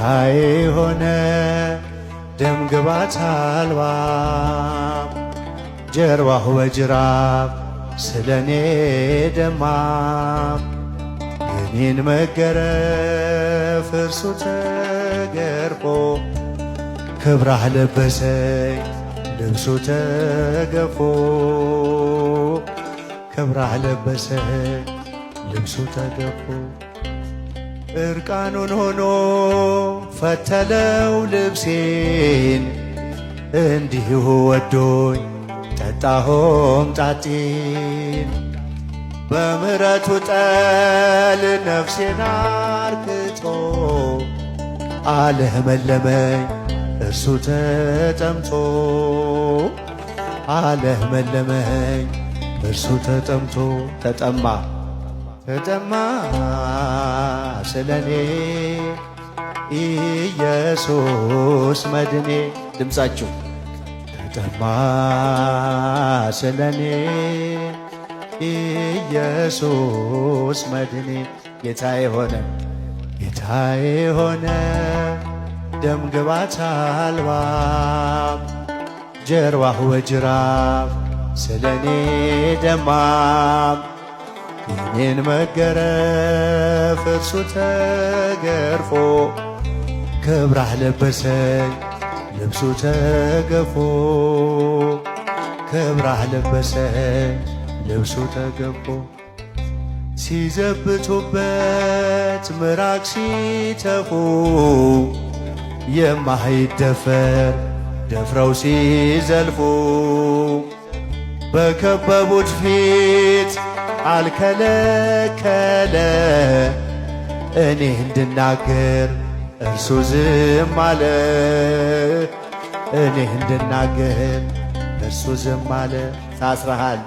ጌታዬ ሆነ ደም ግባት አልባ ጀርባሁ በጅራፍ ስለኔ ደማ የኔን መገረፍ እርሱ ተገርፎ ክብራህ ለበሰኝ ልብሱ ተገፎ ክብራህ ለበሰኝ ልብሱ ተገፎ እርቃኑን ሆኖ ፈተለው ልብሴን እንዲሁ ወዶኝ ጠጣሁም ጣጤን በምሕረቱ ጠል ነፍሴን አርክቶ አለመለመኝ እርሱ ተጠምቶ አለመለመኝ እርሱ ተጠምቶ ተጠማ ስለኔ ኢየሱስ መድኔ ድምፃችሁ ተጠማ ስለኔ ኢየሱስ መድኔ ጌታዬ ሆነ ደም ግባት አልባ ጀርባሁ በጅራፍ ስለኔ ደማ የኔን መገረፍ እርሱ ተገርፎ ክብራህ ለበሰኝ ልብሱ ተገፎ ክብራህ ለበሰኝ ልብሱ ተገፎ ሲዘብቱበት ምራቅ ሲተፉ የማይደፈር ደፍረው ሲዘልፉ በከበቡት ፊት አልከለከለ እኔ እንድናገር እርሱ ዝም አለ እኔ እንድናገር እርሱ ዝም አለ ታስረሃል